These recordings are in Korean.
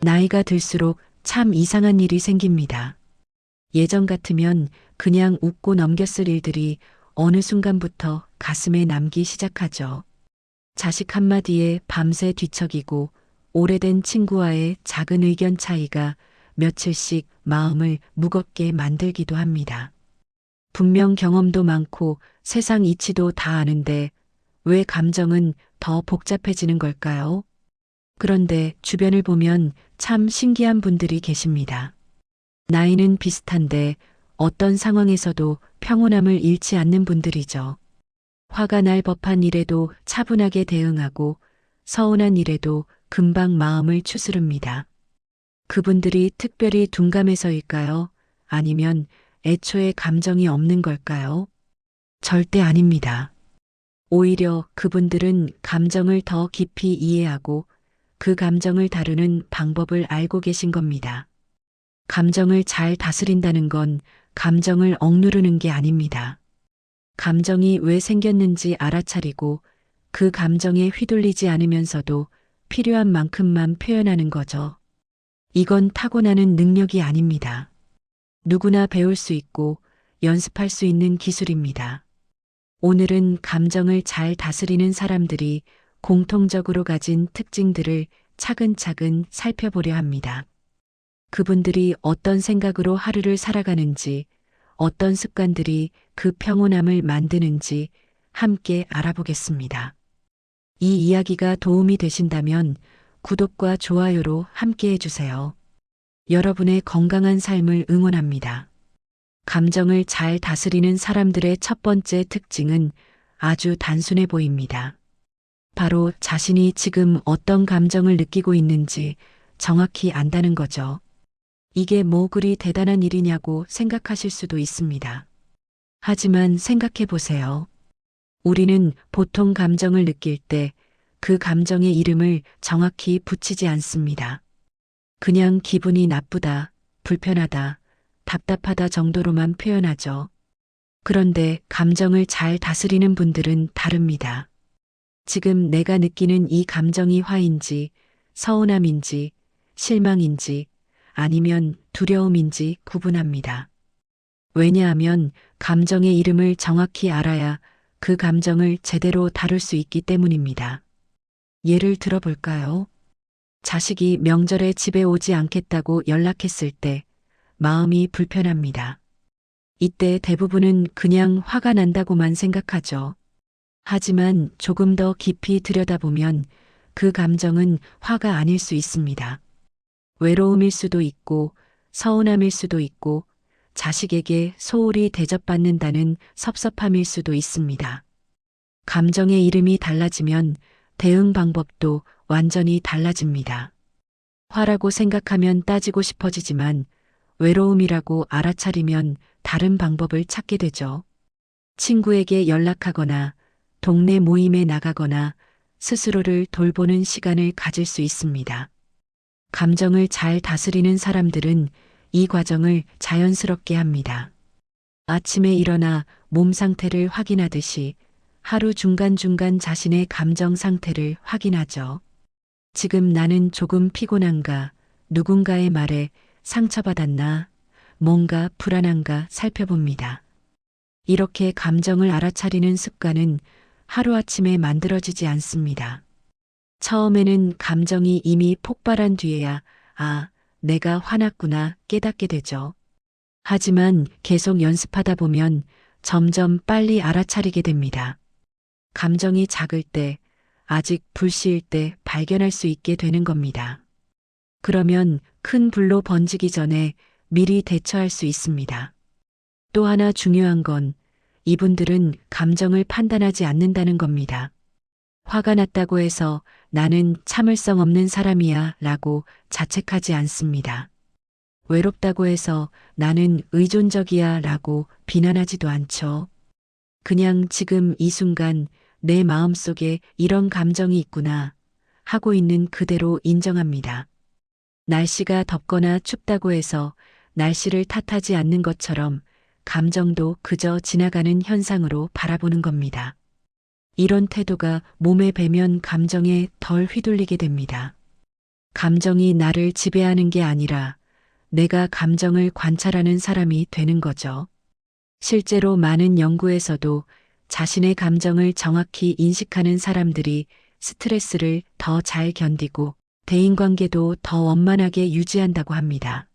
나이가 들수록 참 이상한 일이 생깁니다. 예전 같으면 그냥 웃고 넘겼을 일들이 어느 순간부터 가슴에 남기 시작하죠. 자식 한마디에 밤새 뒤척이고 오래된 친구와의 작은 의견 차이가 며칠씩 마음을 무겁게 만들기도 합니다. 분명 경험도 많고 세상 이치도 다 아는데 왜 감정은 더 복잡해지는 걸까요? 그런데 주변을 보면 참 신기한 분들이 계십니다. 나이는 비슷한데 어떤 상황에서도 평온함을 잃지 않는 분들이죠. 화가 날 법한 일에도 차분하게 대응하고 서운한 일에도 금방 마음을 추스릅니다. 그분들이 특별히 둔감해서일까요? 아니면 애초에 감정이 없는 걸까요? 절대 아닙니다. 오히려 그분들은 감정을 더 깊이 이해하고 그 감정을 다루는 방법을 알고 계신 겁니다. 감정을 잘 다스린다는 건 감정을 억누르는 게 아닙니다. 감정이 왜 생겼는지 알아차리고 그 감정에 휘둘리지 않으면서도 필요한 만큼만 표현하는 거죠. 이건 타고나는 능력이 아닙니다. 누구나 배울 수 있고 연습할 수 있는 기술입니다. 오늘은 감정을 잘 다스리는 사람들이 공통적으로 가진 특징들을 차근차근 살펴보려 합니다. 그분들이 어떤 생각으로 하루를 살아가는지, 어떤 습관들이 그 평온함을 만드는지 함께 알아보겠습니다. 이 이야기가 도움이 되신다면 구독과 좋아요로 함께 해주세요. 여러분의 건강한 삶을 응원합니다. 감정을 잘 다스리는 사람들의 첫 번째 특징은 아주 단순해 보입니다. 바로 자신이 지금 어떤 감정을 느끼고 있는지 정확히 안다는 거죠. 이게 뭐 그리 대단한 일이냐고 생각하실 수도 있습니다. 하지만 생각해 보세요. 우리는 보통 감정을 느낄 때 그 감정의 이름을 정확히 붙이지 않습니다. 그냥 기분이 나쁘다, 불편하다, 답답하다 정도로만 표현하죠. 그런데 감정을 잘 다스리는 분들은 다릅니다. 지금 내가 느끼는 이 감정이 화인지, 서운함인지, 실망인지, 아니면 두려움인지 구분합니다. 왜냐하면 감정의 이름을 정확히 알아야 그 감정을 제대로 다룰 수 있기 때문입니다. 예를 들어 볼까요? 자식이 명절에 집에 오지 않겠다고 연락했을 때 마음이 불편합니다. 이때 대부분은 그냥 화가 난다고만 생각하죠. 하지만 조금 더 깊이 들여다보면 그 감정은 화가 아닐 수 있습니다. 외로움일 수도 있고 서운함일 수도 있고 자식에게 소홀히 대접받는다는 섭섭함일 수도 있습니다. 감정의 이름이 달라지면 대응 방법도 완전히 달라집니다. 화라고 생각하면 따지고 싶어지지만 외로움이라고 알아차리면 다른 방법을 찾게 되죠. 친구에게 연락하거나 동네 모임에 나가거나 스스로를 돌보는 시간을 가질 수 있습니다. 감정을 잘 다스리는 사람들은 이 과정을 자연스럽게 합니다. 아침에 일어나 몸 상태를 확인하듯이 하루 중간중간 자신의 감정 상태를 확인하죠. 지금 나는 조금 피곤한가, 누군가의 말에 상처받았나, 뭔가 불안한가 살펴봅니다. 이렇게 감정을 알아차리는 습관은 하루아침에 만들어지지 않습니다. 처음에는 감정이 이미 폭발한 뒤에야 내가 화났구나 깨닫게 되죠. 하지만 계속 연습하다 보면 점점 빨리 알아차리게 됩니다. 감정이 작을 때, 아직 불씨일 때 발견할 수 있게 되는 겁니다. 그러면 큰 불로 번지기 전에 미리 대처할 수 있습니다. 또 하나 중요한 건 이분들은 감정을 판단하지 않는다는 겁니다. 화가 났다고 해서 나는 참을성 없는 사람이야 라고 자책하지 않습니다. 외롭다고 해서 나는 의존적이야 라고 비난하지도 않죠. 그냥 지금 이 순간 내 마음속에 이런 감정이 있구나 하고 있는 그대로 인정합니다. 날씨가 덥거나 춥다고 해서 날씨를 탓하지 않는 것처럼 감정도 그저 지나가는 현상으로 바라보는 겁니다. 이런 태도가 몸에 배면 감정에 덜 휘둘리게 됩니다. 감정이 나를 지배하는 게 아니라 내가 감정을 관찰하는 사람이 되는 거죠. 실제로 많은 연구에서도 자신의 감정을 정확히 인식하는 사람들이 스트레스를 더 잘 견디고 대인관계도 더 원만하게 유지한다고 합니다.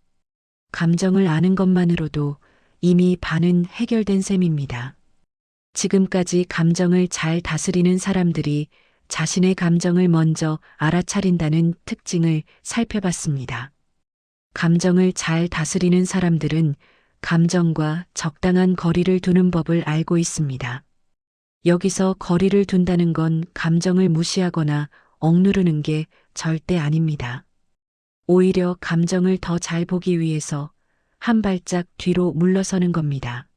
감정을 아는 것만으로도 이미 반은 해결된 셈입니다. 지금까지 감정을 잘 다스리는 사람들이 자신의 감정을 먼저 알아차린다는 특징을 살펴봤습니다. 감정을 잘 다스리는 사람들은 감정과 적당한 거리를 두는 법을 알고 있습니다. 여기서 거리를 둔다는 건 감정을 무시하거나 억누르는 게 절대 아닙니다. 오히려 감정을 더 잘 보기 위해서 한 발짝 뒤로 물러서는 겁니다.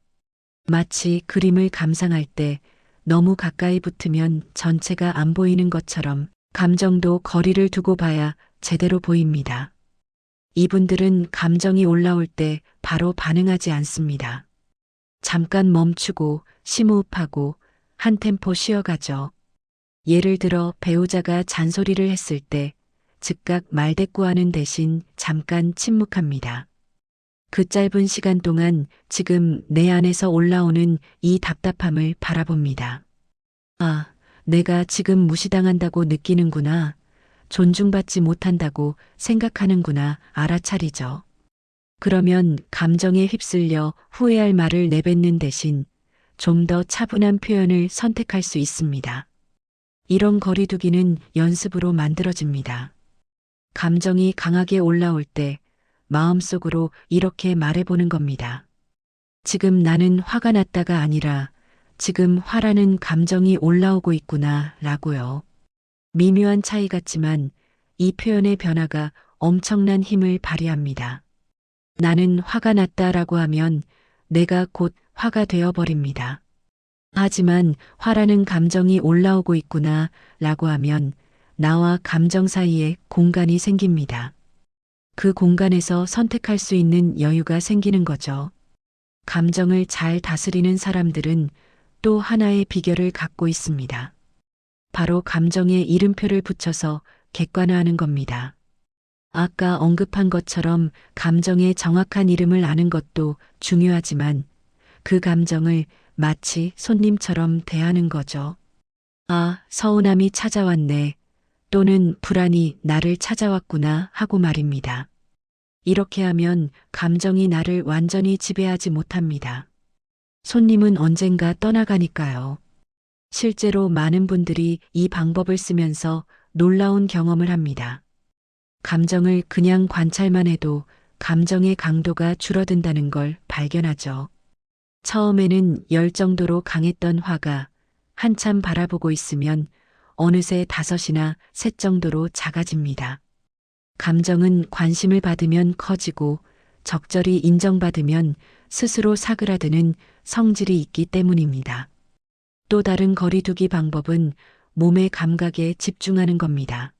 마치 그림을 감상할 때 너무 가까이 붙으면 전체가 안 보이는 것처럼 감정도 거리를 두고 봐야 제대로 보입니다. 이분들은 감정이 올라올 때 바로 반응하지 않습니다. 잠깐 멈추고 심호흡하고 한 템포 쉬어가죠. 예를 들어 배우자가 잔소리를 했을 때 즉각 말대꾸하는 대신 잠깐 침묵합니다. 그 짧은 시간 동안 지금 내 안에서 올라오는 이 답답함을 바라봅니다. 아, 내가 지금 무시당한다고 느끼는구나. 존중받지 못한다고 생각하는구나 알아차리죠. 그러면 감정에 휩쓸려 후회할 말을 내뱉는 대신 좀 더 차분한 표현을 선택할 수 있습니다. 이런 거리두기는 연습으로 만들어집니다. 감정이 강하게 올라올 때 마음속으로 이렇게 말해보는 겁니다. 지금 나는 화가 났다가 아니라 지금 화라는 감정이 올라오고 있구나 라고요. 미묘한 차이 같지만 이 표현의 변화가 엄청난 힘을 발휘합니다. 나는 화가 났다라고 하면 내가 곧 화가 되어버립니다. 하지만 화라는 감정이 올라오고 있구나 라고 하면 나와 감정 사이에 공간이 생깁니다. 그 공간에서 선택할 수 있는 여유가 생기는 거죠. 감정을 잘 다스리는 사람들은 또 하나의 비결을 갖고 있습니다. 바로 감정에 이름표를 붙여서 객관화하는 겁니다. 아까 언급한 것처럼 감정의 정확한 이름을 아는 것도 중요하지만 그 감정을 마치 손님처럼 대하는 거죠. 아, 서운함이 찾아왔네. 또는 불안이 나를 찾아왔구나 하고 말입니다. 이렇게 하면 감정이 나를 완전히 지배하지 못합니다. 손님은 언젠가 떠나가니까요. 실제로 많은 분들이 이 방법을 쓰면서 놀라운 경험을 합니다. 감정을 그냥 관찰만 해도 감정의 강도가 줄어든다는 걸 발견하죠. 처음에는 열 정도로 강했던 화가 한참 바라보고 있으면 어느새 5이나 셋 정도로 작아집니다. 감정은 관심을 받으면 커지고 적절히 인정받으면 스스로 사그라드는 성질이 있기 때문입니다. 또 다른 거리두기 방법은 몸의 감각에 집중하는 겁니다.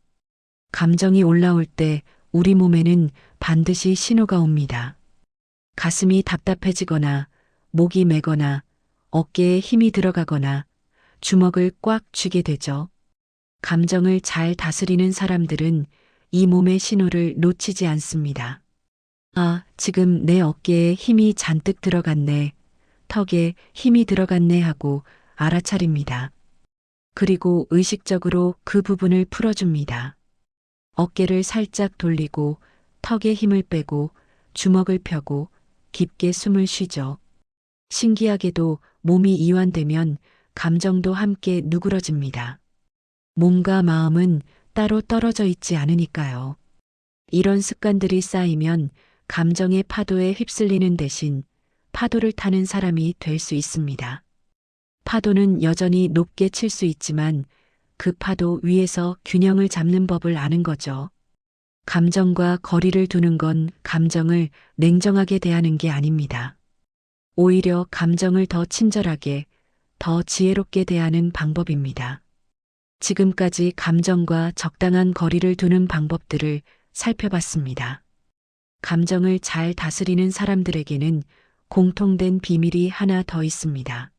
감정이 올라올 때 우리 몸에는 반드시 신호가 옵니다. 가슴이 답답해지거나 목이 메거나 어깨에 힘이 들어가거나 주먹을 꽉 쥐게 되죠. 감정을 잘 다스리는 사람들은 이 몸의 신호를 놓치지 않습니다. 아, 지금 내 어깨에 힘이 잔뜩 들어갔네. 턱에 힘이 들어갔네 하고 알아차립니다. 그리고 의식적으로 그 부분을 풀어줍니다. 어깨를 살짝 돌리고 턱에 힘을 빼고 주먹을 펴고 깊게 숨을 쉬죠. 신기하게도 몸이 이완되면 감정도 함께 누그러집니다. 몸과 마음은 따로 떨어져 있지 않으니까요. 이런 습관들이 쌓이면 감정의 파도에 휩쓸리는 대신 파도를 타는 사람이 될 수 있습니다. 파도는 여전히 높게 칠 수 있지만 그 파도 위에서 균형을 잡는 법을 아는 거죠. 감정과 거리를 두는 건 감정을 냉정하게 대하는 게 아닙니다. 오히려 감정을 더 친절하게, 더 지혜롭게 대하는 방법입니다. 지금까지 감정과 적당한 거리를 두는 방법들을 살펴봤습니다. 감정을 잘 다스리는 사람들에게는 공통된 비밀이 하나 더 있습니다.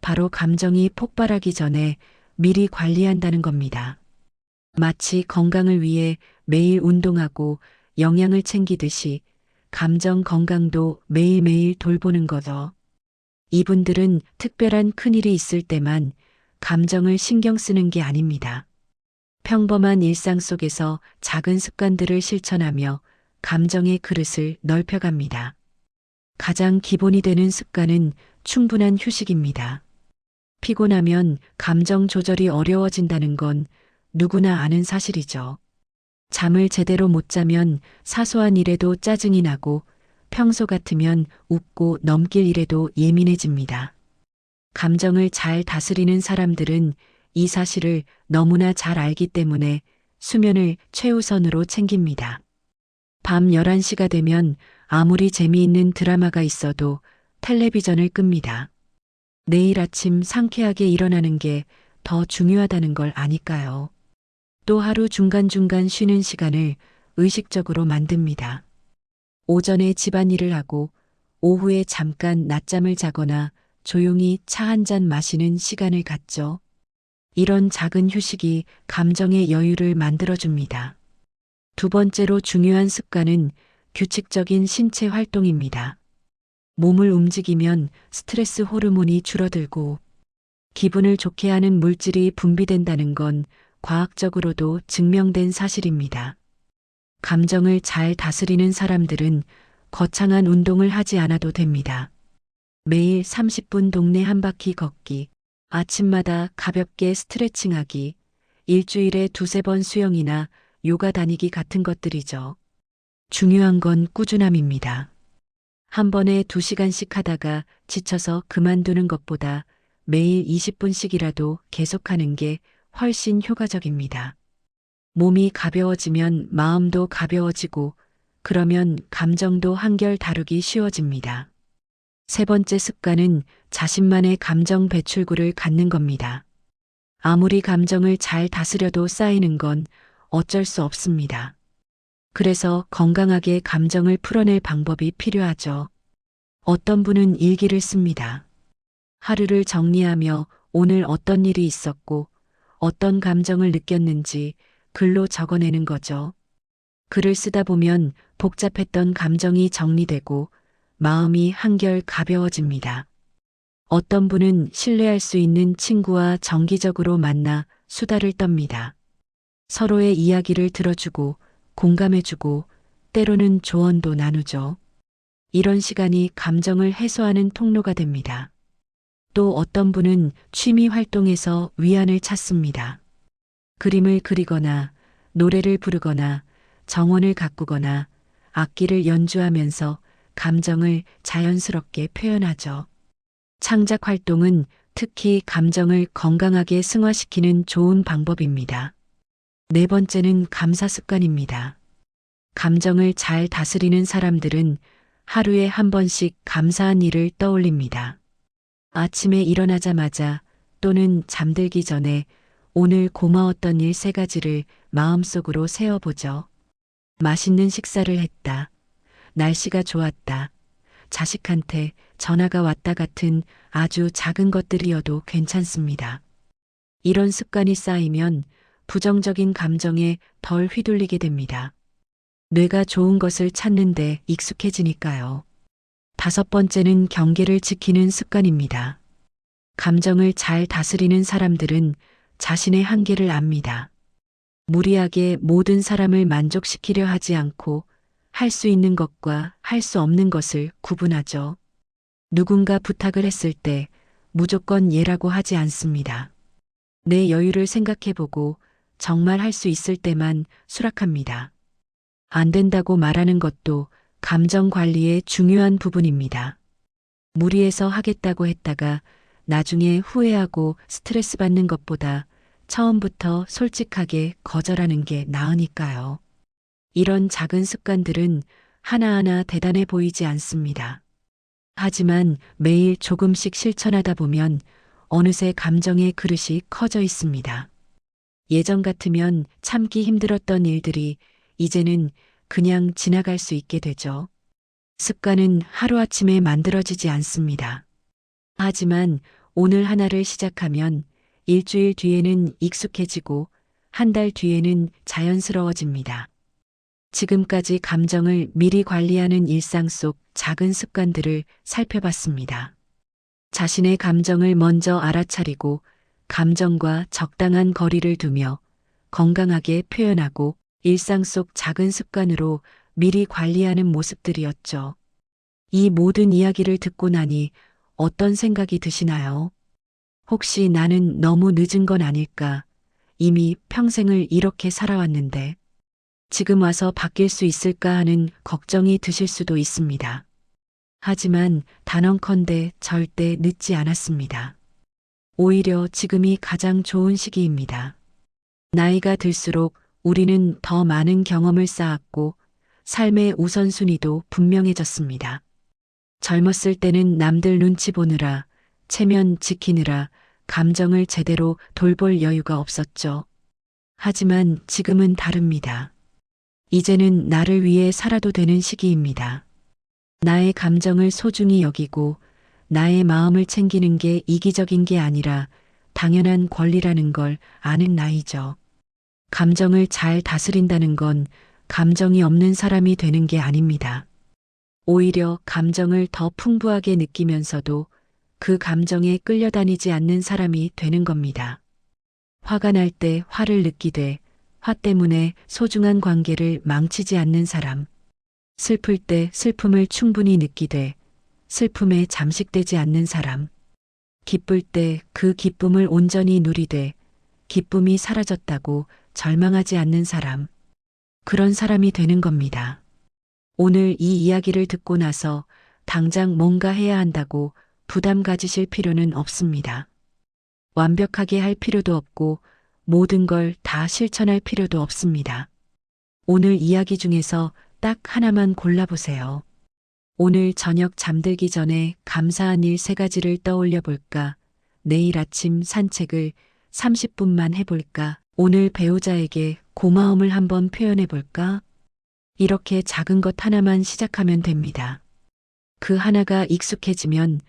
바로 감정이 폭발하기 전에 미리 관리한다는 겁니다. 마치 건강을 위해 매일 운동하고 영양을 챙기듯이 감정 건강도 매일매일 돌보는 거죠. 이분들은 특별한 큰일이 있을 때만 감정을 신경 쓰는 게 아닙니다. 평범한 일상 속에서 작은 습관들을 실천하며 감정의 그릇을 넓혀갑니다. 가장 기본이 되는 습관은 충분한 휴식입니다. 피곤하면 감정 조절이 어려워진다는 건 누구나 아는 사실이죠. 잠을 제대로 못 자면 사소한 일에도 짜증이 나고 평소 같으면 웃고 넘길 일에도 예민해집니다. 감정을 잘 다스리는 사람들은 이 사실을 너무나 잘 알기 때문에 수면을 최우선으로 챙깁니다. 밤 11시가 되면 아무리 재미있는 드라마가 있어도 텔레비전을 끕니다. 내일 아침 상쾌하게 일어나는 게 더 중요하다는 걸 아니까요. 또 하루 중간중간 쉬는 시간을 의식적으로 만듭니다. 오전에 집안일을 하고 오후에 잠깐 낮잠을 자거나 조용히 차 한 잔 마시는 시간을 갖죠. 이런 작은 휴식이 감정의 여유를 만들어줍니다. 두 번째로 중요한 습관은 규칙적인 신체 활동입니다. 몸을 움직이면 스트레스 호르몬이 줄어들고 기분을 좋게 하는 물질이 분비된다는 건 과학적으로도 증명된 사실입니다. 감정을 잘 다스리는 사람들은 거창한 운동을 하지 않아도 됩니다. 매일 30분 동네 한 바퀴 걷기, 아침마다 가볍게 스트레칭하기, 일주일에 두세 번 수영이나 요가 다니기 같은 것들이죠. 중요한 건 꾸준함입니다. 한 번에 2시간씩 하다가 지쳐서 그만두는 것보다 매일 20분씩이라도 계속하는 게 훨씬 효과적입니다. 몸이 가벼워지면 마음도 가벼워지고 그러면 감정도 한결 다루기 쉬워집니다. 세 번째 습관은 자신만의 감정 배출구를 갖는 겁니다. 아무리 감정을 잘 다스려도 쌓이는 건 어쩔 수 없습니다. 그래서 건강하게 감정을 풀어낼 방법이 필요하죠. 어떤 분은 일기를 씁니다. 하루를 정리하며 오늘 어떤 일이 있었고 어떤 감정을 느꼈는지 글로 적어내는 거죠. 글을 쓰다 보면 복잡했던 감정이 정리되고 마음이 한결 가벼워집니다. 어떤 분은 신뢰할 수 있는 친구와 정기적으로 만나 수다를 떱니다. 서로의 이야기를 들어주고 공감해주고 때로는 조언도 나누죠. 이런 시간이 감정을 해소하는 통로가 됩니다. 또 어떤 분은 취미 활동에서 위안을 찾습니다. 그림을 그리거나 노래를 부르거나 정원을 가꾸거나 악기를 연주하면서 감정을 자연스럽게 표현하죠. 창작 활동은 특히 감정을 건강하게 승화시키는 좋은 방법입니다. 네 번째는 감사 습관입니다. 감정을 잘 다스리는 사람들은 하루에 한 번씩 감사한 일을 떠올립니다. 아침에 일어나자마자 또는 잠들기 전에 오늘 고마웠던 일 3가지를 마음속으로 세어보죠. 맛있는 식사를 했다. 날씨가 좋았다. 자식한테 전화가 왔다 같은 아주 작은 것들이어도 괜찮습니다. 이런 습관이 쌓이면 부정적인 감정에 덜 휘둘리게 됩니다. 뇌가 좋은 것을 찾는데 익숙해지니까요. 5번째는 경계를 지키는 습관입니다. 감정을 잘 다스리는 사람들은 자신의 한계를 압니다. 무리하게 모든 사람을 만족시키려 하지 않고 할 수 있는 것과 할 수 없는 것을 구분하죠. 누군가 부탁을 했을 때 무조건 예라고 하지 않습니다. 내 여유를 생각해보고 정말 할 수 있을 때만 수락합니다. 안 된다고 말하는 것도 감정 관리의 중요한 부분입니다. 무리해서 하겠다고 했다가 나중에 후회하고 스트레스 받는 것보다 처음부터 솔직하게 거절하는 게 나으니까요. 이런 작은 습관들은 하나하나 대단해 보이지 않습니다. 하지만 매일 조금씩 실천하다 보면 어느새 감정의 그릇이 커져 있습니다. 예전 같으면 참기 힘들었던 일들이 이제는 그냥 지나갈 수 있게 되죠. 습관은 하루아침에 만들어지지 않습니다. 하지만 오늘 하나를 시작하면 일주일 뒤에는 익숙해지고 한 달 뒤에는 자연스러워집니다. 지금까지 감정을 미리 관리하는 일상 속 작은 습관들을 살펴봤습니다. 자신의 감정을 먼저 알아차리고 감정과 적당한 거리를 두며 건강하게 표현하고 일상 속 작은 습관으로 미리 관리하는 모습들이었죠. 이 모든 이야기를 듣고 나니 어떤 생각이 드시나요? 혹시 나는 너무 늦은 건 아닐까? 이미 평생을 이렇게 살아왔는데 지금 와서 바뀔 수 있을까 하는 걱정이 드실 수도 있습니다. 하지만 단언컨대 절대 늦지 않았습니다. 오히려 지금이 가장 좋은 시기입니다. 나이가 들수록 우리는 더 많은 경험을 쌓았고 삶의 우선순위도 분명해졌습니다. 젊었을 때는 남들 눈치 보느라, 체면 지키느라 감정을 제대로 돌볼 여유가 없었죠. 하지만 지금은 다릅니다. 이제는 나를 위해 살아도 되는 시기입니다. 나의 감정을 소중히 여기고 나의 마음을 챙기는 게 이기적인 게 아니라 당연한 권리라는 걸 아는 나이죠. 감정을 잘 다스린다는 건 감정이 없는 사람이 되는 게 아닙니다. 오히려 감정을 더 풍부하게 느끼면서도 그 감정에 끌려다니지 않는 사람이 되는 겁니다. 화가 날 때 화를 느끼되 화 때문에 소중한 관계를 망치지 않는 사람. 슬플 때 슬픔을 충분히 느끼되 슬픔에 잠식되지 않는 사람. 기쁠 때 그 기쁨을 온전히 누리되 기쁨이 사라졌다고 절망하지 않는 사람. 그런 사람이 되는 겁니다. 오늘 이 이야기를 듣고 나서 당장 뭔가 해야 한다고 부담 가지실 필요는 없습니다. 완벽하게 할 필요도 없고 모든 걸 다 실천할 필요도 없습니다. 오늘 이야기 중에서 딱 하나만 골라보세요. 오늘 저녁 잠들기 전에 감사한 일 3가지를 떠올려 볼까? 내일 아침 산책을 30분만 해볼까? 오늘 배우자에게 고마움을 한번 표현해 볼까? 이렇게 작은 것 하나만 시작하면 됩니다. 그 하나가 익숙해지면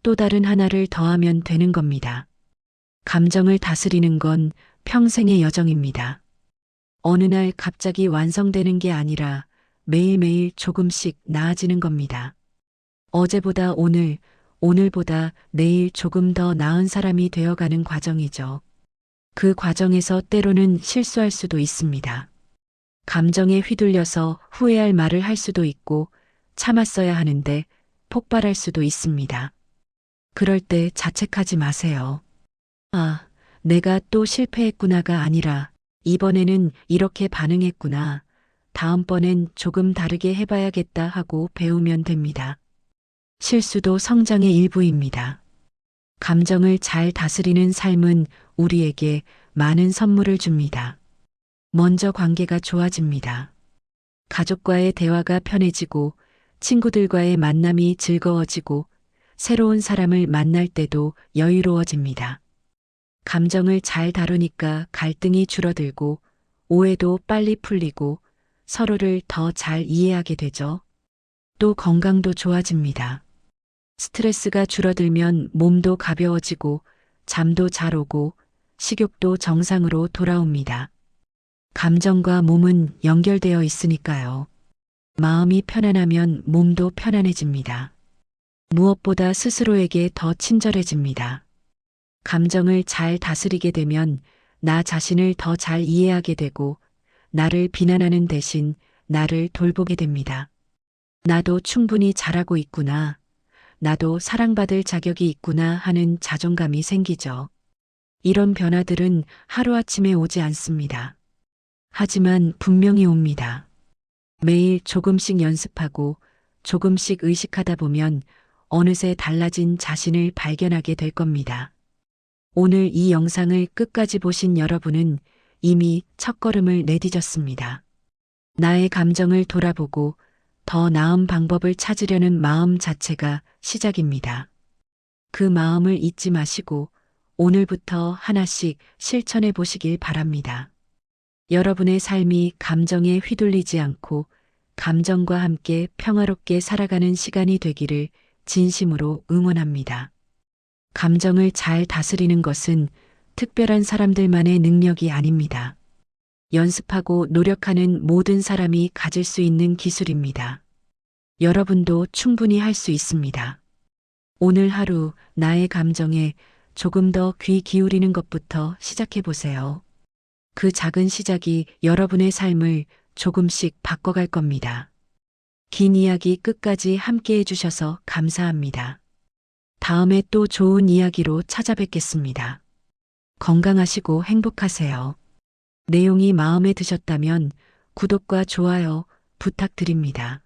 또 다른 하나를 더하면 되는 겁니다. 감정을 다스리는 건 평생의 여정입니다. 어느 날 갑자기 완성되는 게 아니라 매일매일 조금씩 나아지는 겁니다. 어제보다 오늘, 오늘보다 내일 조금 더 나은 사람이 되어가는 과정이죠. 그 과정에서 때로는 실수할 수도 있습니다. 감정에 휘둘려서 후회할 말을 할 수도 있고 참았어야 하는데 폭발할 수도 있습니다. 그럴 때 자책하지 마세요. 아, 내가 또 실패했구나가 아니라 이번에는 이렇게 반응했구나. 다음번엔 조금 다르게 해봐야겠다 하고 배우면 됩니다. 실수도 성장의 일부입니다. 감정을 잘 다스리는 삶은 우리에게 많은 선물을 줍니다. 먼저 관계가 좋아집니다. 가족과의 대화가 편해지고 친구들과의 만남이 즐거워지고 새로운 사람을 만날 때도 여유로워집니다. 감정을 잘 다루니까 갈등이 줄어들고 오해도 빨리 풀리고 서로를 더 잘 이해하게 되죠. 또 건강도 좋아집니다. 스트레스가 줄어들면 몸도 가벼워지고 잠도 잘 오고 식욕도 정상으로 돌아옵니다. 감정과 몸은 연결되어 있으니까요. 마음이 편안하면 몸도 편안해집니다. 무엇보다 스스로에게 더 친절해집니다. 감정을 잘 다스리게 되면 나 자신을 더 잘 이해하게 되고 나를 비난하는 대신 나를 돌보게 됩니다. 나도 충분히 잘하고 있구나. 나도 사랑받을 자격이 있구나 하는 자존감이 생기죠. 이런 변화들은 하루아침에 오지 않습니다. 하지만 분명히 옵니다. 매일 조금씩 연습하고 조금씩 의식하다 보면 어느새 달라진 자신을 발견하게 될 겁니다. 오늘 이 영상을 끝까지 보신 여러분은 이미 첫걸음을 내디뎠습니다. 나의 감정을 돌아보고 더 나은 방법을 찾으려는 마음 자체가 시작입니다. 그 마음을 잊지 마시고 오늘부터 하나씩 실천해 보시길 바랍니다. 여러분의 삶이 감정에 휘둘리지 않고 감정과 함께 평화롭게 살아가는 시간이 되기를 진심으로 응원합니다. 감정을 잘 다스리는 것은 특별한 사람들만의 능력이 아닙니다. 연습하고 노력하는 모든 사람이 가질 수 있는 기술입니다. 여러분도 충분히 할 수 있습니다. 오늘 하루 나의 감정에 조금 더 귀 기울이는 것부터 시작해 보세요. 그 작은 시작이 여러분의 삶을 조금씩 바꿔갈 겁니다. 긴 이야기 끝까지 함께 해주셔서 감사합니다. 다음에 또 좋은 이야기로 찾아뵙겠습니다. 건강하시고 행복하세요. 내용이 마음에 드셨다면 구독과 좋아요 부탁드립니다.